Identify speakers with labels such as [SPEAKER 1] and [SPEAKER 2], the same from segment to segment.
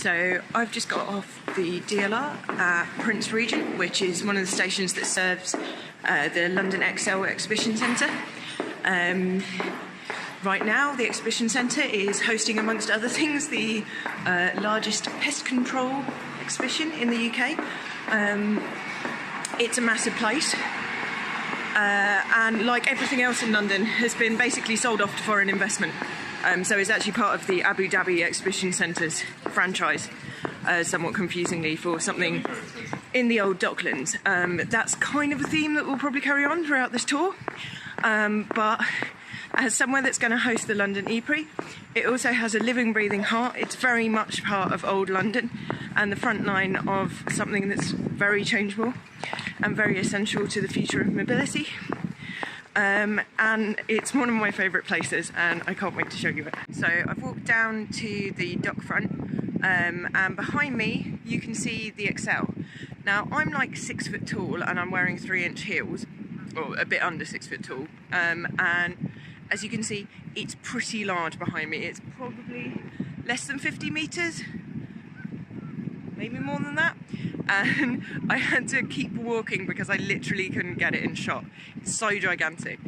[SPEAKER 1] So I've just got off the DLR at Prince Regent, which is one of the stations that serves the London XL Exhibition Centre. Right now, the Exhibition Centre is hosting, amongst other things, the largest pest control exhibition in the UK. It's a massive place, and like everything else in London, has been basically sold off to foreign investment. So it's actually part of the Abu Dhabi Exhibition Centre's franchise, somewhat confusingly, for something in the old Docklands. That's kind of a theme that will probably carry on throughout this tour, but as somewhere that's going to host the London Eprix, it also has a living, breathing heart. It's very much part of old London and the front line of something that's very changeable and very essential to the future of mobility. And it's one of my favourite places, and I can't wait to show you it. So I've walked down to the dock front, and behind me you can see the XL. Now I'm like 6 foot tall and I'm wearing 3-inch heels, or a bit under 6 foot tall, and as you can see, it's pretty large behind me. It's probably less than 50 metres, maybe more than that. And I had to keep walking because I literally couldn't get it in shot. It's so gigantic.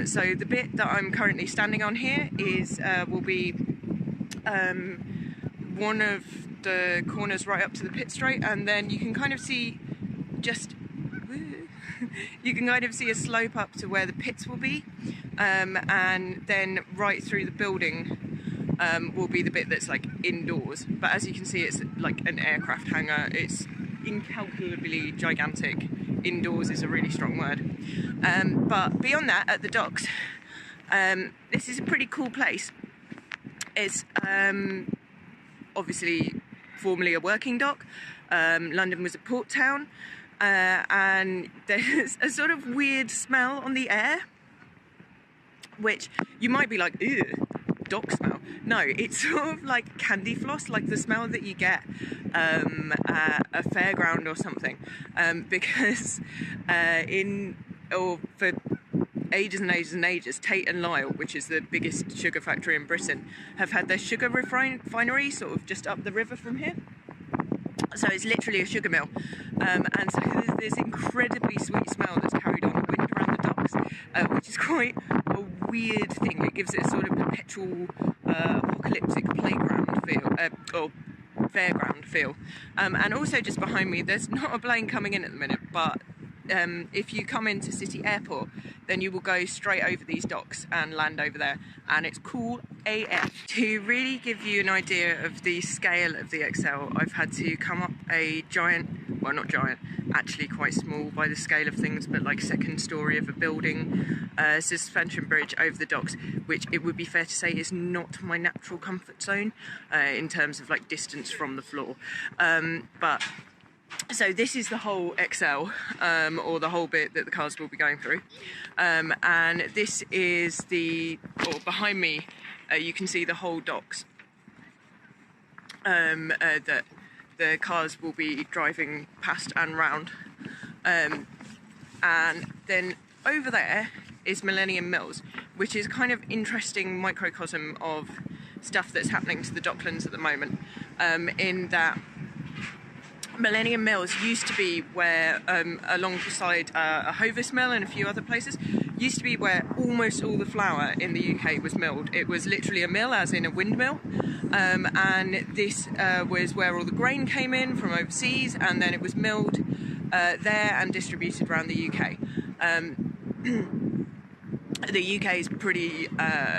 [SPEAKER 1] So the bit that I'm currently standing on here is will be one of the corners right up to the pit straight, and then you can kind of see you can kind of see a slope up to where the pits will be, and then right through the building will be the bit that's like indoors. But as you can see, it's like an aircraft hangar. It's incalculably gigantic. Indoors is a really strong word. But beyond that, at the docks, this is a pretty cool place. It's obviously formerly a working dock. London was a port town, and there's a sort of weird smell on the air, which you might be like, ew, dock smell. No, it's sort of like candy floss, like the smell that you get at a fairground or something, because for ages and ages and ages, Tate and Lyle, which is the biggest sugar factory in Britain, have had their sugar refinery sort of just up the river from here. So it's literally a sugar mill, and so there's this incredibly sweet smell that's carried on the wind around the docks, which is quite a weird thing. It gives it a sort of perpetual apocalyptic playground feel, or fairground feel. And also just behind me, there's not a plane coming in at the minute, but if you come into City Airport, then you will go straight over these docks and land over there, and it's cool AF. To really give you an idea of the scale of the XL, I've had to come up a giant, well not giant, actually quite small by the scale of things, but like second story of a building, suspension bridge over the docks, which it would be fair to say is not my natural comfort zone in terms of like distance from the floor. But so this is the whole XL, or the whole bit that the cars will be going through, and this is or behind me you can see the whole docks that the cars will be driving past and round, and then over there is Millennium Mills, which is kind of interesting microcosm of stuff that's happening to the Docklands at the moment, in that Millennium Mills used to be where, alongside a Hovis mill and a few other places, used to be where almost all the flour in the UK was milled. It was literally a mill, as in a windmill, and this was where all the grain came in from overseas, and then it was milled there and distributed around the UK. The UK is pretty,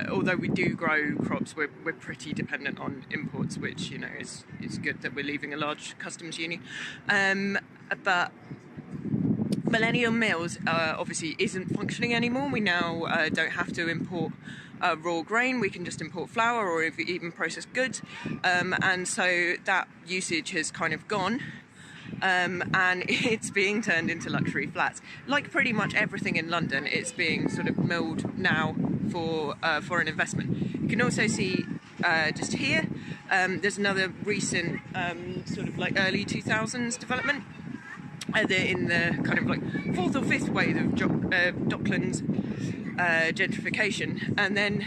[SPEAKER 1] although we do grow crops, we're pretty dependent on imports, which, you know, is good that we're leaving a large customs union. But Millennium Mills obviously isn't functioning anymore. We now don't have to import raw grain. We can just import flour or even processed goods, and so that usage has kind of gone. And it's being turned into luxury flats. Like pretty much everything in London, it's being sort of milled now for foreign investment. You can also see just here, there's another recent sort of like early 2000s development in the kind of like 4th or 5th wave of Docklands gentrification. And then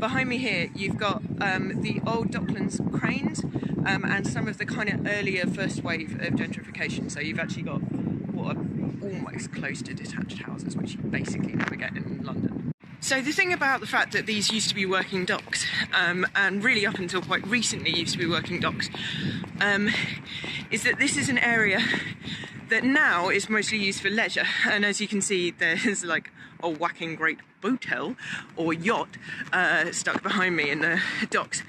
[SPEAKER 1] behind me here, you've got the old Docklands cranes, and some of the kind of earlier first wave of gentrification. So you've actually got what are almost close to detached houses, which you basically never get in London. So the thing about the fact that these used to be working docks, and really up until quite recently used to be working docks, is that this is an area that now is mostly used for leisure. And as you can see, there's like a whacking great boatel or yacht stuck behind me in the docks.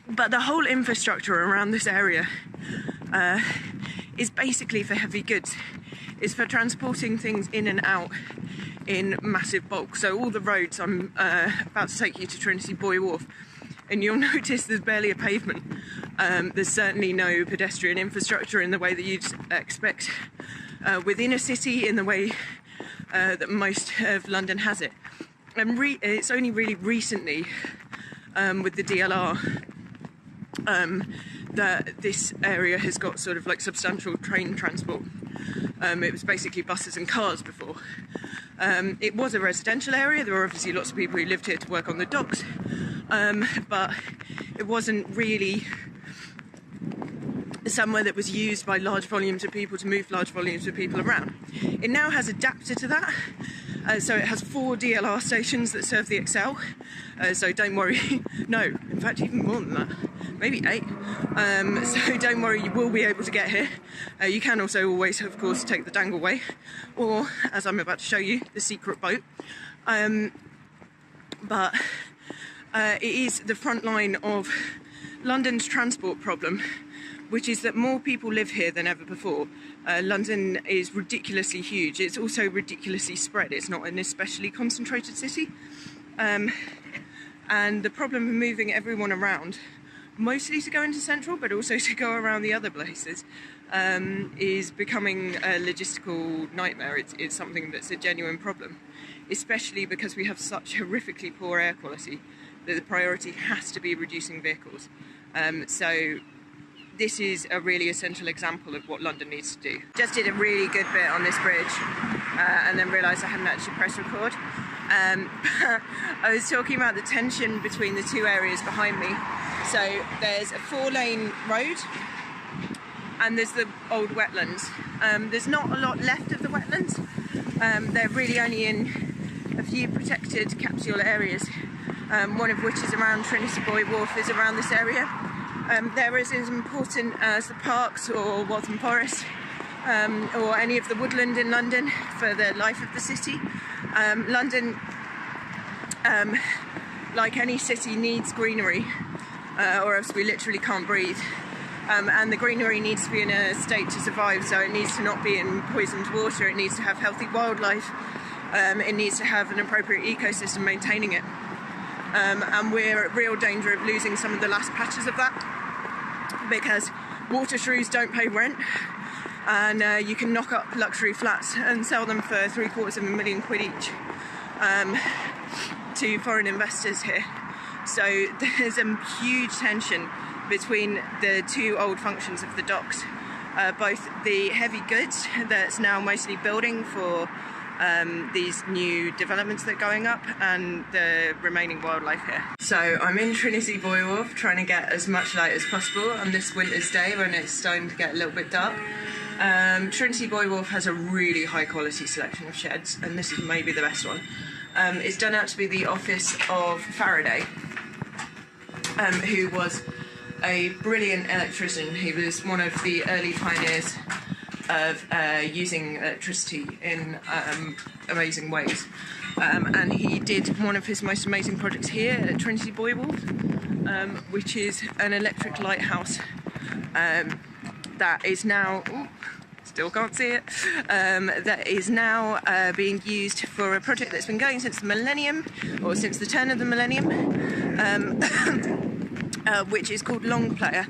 [SPEAKER 1] But the whole infrastructure around this area is basically for heavy goods. It's for transporting things in and out in massive bulk. So all the roads, I'm about to take you to Trinity Buoy Wharf, and you'll notice there's barely a pavement. There's certainly no pedestrian infrastructure in the way that you'd expect within a city, in the way that most of London has it. And it's only really recently with the DLR that this area has got sort of like substantial train transport. It was basically buses and cars before. It was a residential area. There were obviously lots of people who lived here to work on the docks, but it wasn't really somewhere that was used by large volumes of people to move large volumes of people around. It now has adapted to that. So it has 4 DLR stations that serve the Excel, so don't worry. No, in fact even more than that, maybe 8. So don't worry, you will be able to get here. You can also always, of course, take the Dangleway, or, as I'm about to show you, the secret boat. But it is the front line of London's transport problem, which is that more people live here than ever before. London is ridiculously huge. It's also ridiculously spread. It's not an especially concentrated city. And the problem of moving everyone around, mostly to go into Central, but also to go around the other places, is becoming a logistical nightmare. It's something that's a genuine problem, especially because we have such horrifically poor air quality that the priority has to be reducing vehicles. So this is a really essential example of what London needs to do. Just did a really good bit on this bridge and then realised I hadn't actually pressed record. I was talking about the tension between the 2 areas behind me. So there's a 4-lane road and there's the old wetlands. There's not a lot left of the wetlands. They're really only in a few protected capsule areas, one of which is around Trinity Buoy Wharf, is around this area. They're as important as the parks or Waltham Forest or any of the woodland in London for the life of the city. London, like any city, needs greenery or else we literally can't breathe. And the greenery needs to be in a state to survive, so it needs to not be in poisoned water, it needs to have healthy wildlife, it needs to have an appropriate ecosystem maintaining it. And we're at real danger of losing some of the last patches of that, because water shrews don't pay rent, and you can knock up luxury flats and sell them for £750,000 each to foreign investors here. So there's a huge tension between the 2 old functions of the docks, both the heavy goods that's now mostly building for these new developments that are going up, and the remaining wildlife here. So I'm in Trinity Buoy Wharf trying to get as much light as possible on this winter's day when it's starting to get a little bit dark. Trinity Buoy Wharf has a really high quality selection of sheds, and this is maybe the best one. It's done out to be the office of Faraday, who was a brilliant electrician. He was one of the early pioneers of using electricity in amazing ways. And he did one of his most amazing projects here at Trinity Buoy Wharf, which is an electric lighthouse that is now, still can't see it, that is now being used for a project that's been going since the millennium, or since the turn of the millennium, which is called Long Player,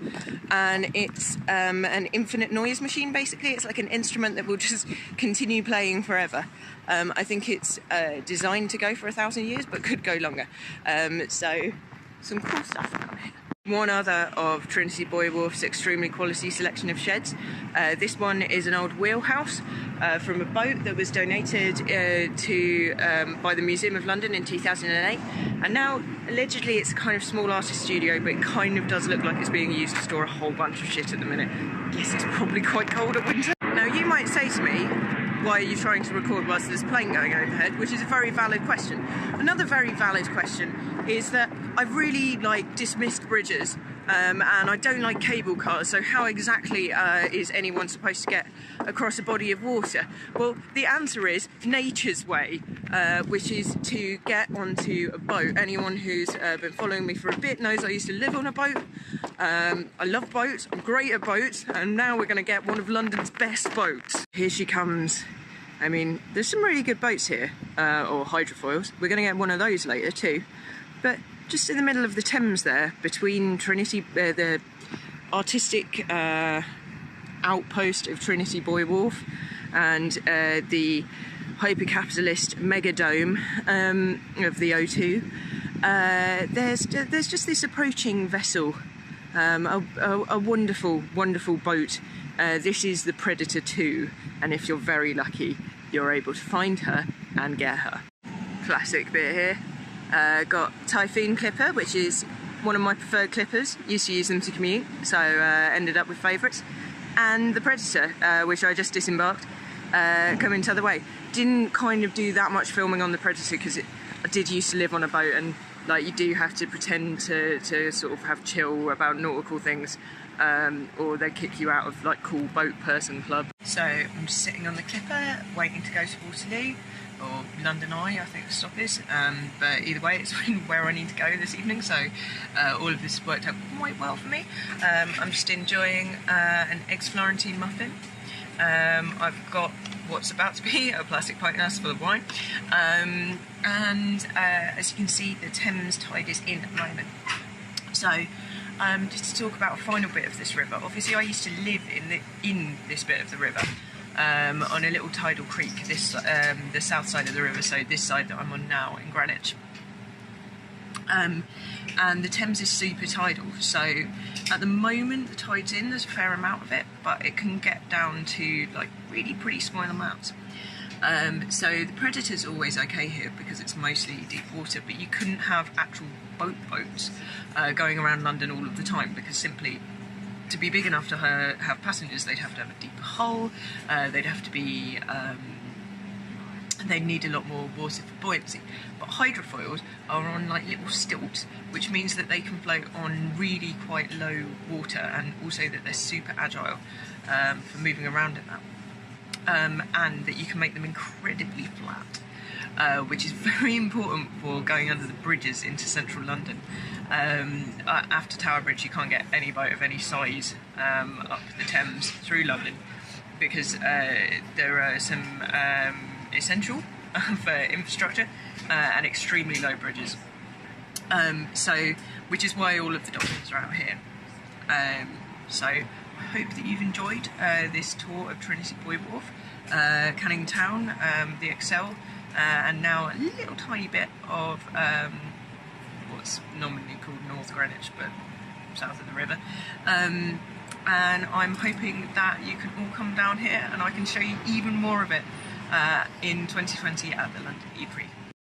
[SPEAKER 1] and it's an infinite noise machine. Basically, it's like an instrument that will just continue playing forever. I think it's designed to go for 1,000 years, but could go longer. So some cool stuff down here. One other of Trinity Buoy Wharf's extremely quality selection of sheds. This one is an old wheelhouse from a boat that was donated by the Museum of London in 2008, and now allegedly it's a kind of small artist studio, but it kind of does look like it's being used to store a whole bunch of shit at the minute. I guess it's probably quite cold at winter. Now you might say to me, why are you trying to record whilst there's a plane going overhead? Which is a very valid question. Another very valid question is that I've really dismissed bridges and I don't like cable cars, so how exactly is anyone supposed to get across a body of water? Well, the answer is nature's way, which is to get onto a boat. Anyone who's been following me for a bit knows I used to live on a boat. I love boats, I'm great at boats, and now we're going to get one of London's best boats. Here she comes. I mean, there's some really good boats here, or hydrofoils. We're going to get one of those later too. But just in the middle of the Thames there, between Trinity, the artistic outpost of Trinity Buoy Wharf and the hyper-capitalist mega dome of the O2, there's just this approaching vessel, a wonderful, wonderful boat. This is the Predator 2, and if you're very lucky, you're able to find her and get her. Classic bit here. Got Typhoon Clipper, which is one of my preferred clippers. Used to use them to commute, so ended up with favourites. And the Predator, which I just disembarked, coming the other way. Didn't kind of do that much filming on the Predator because I did used to live on a boat, and you do have to pretend to sort of have chill about nautical things, or they kick you out of cool boat person club. So I'm just sitting on the Clipper waiting to go to Waterloo, or London Eye, I think the stop is, but either way it's where I need to go this evening, so all of this has worked out quite well for me. I'm just enjoying an eggs Florentine muffin. I've got what's about to be a plastic pint glass full of wine, and as you can see, the Thames tide is in at the moment. So just to talk about a final bit of this river. Obviously I used to live in this bit of the river, on a little tidal creek, the south side of the river, so this side that I'm on now in Greenwich. And the Thames is super tidal, so at the moment the tide's in, there's a fair amount of it, but it can get down to really pretty small amounts. So the Predator's always okay here because it's mostly deep water, but you couldn't have actual boats going around London all of the time, because simply to be big enough to have passengers, they'd have to have a deeper hull, they'd have to be, they need a lot more water for buoyancy. But hydrofoils are on little stilts, which means that they can float on really quite low water, and also that they're super agile for moving around in that. And that you can make them incredibly flat, which is very important for going under the bridges into central London. After Tower Bridge you can't get any boat of any size up the Thames through London, because there are some essential for infrastructure and extremely low bridges. Which is why all of the dolphins are out here. So I hope that you've enjoyed this tour of Trinity Buoy Wharf, Canning Town, the Excel, and now a little tiny bit of what's nominally called North Greenwich, but south of the river. And I'm hoping that you can all come down here and I can show you even more of it in 2020 at the London Eprix.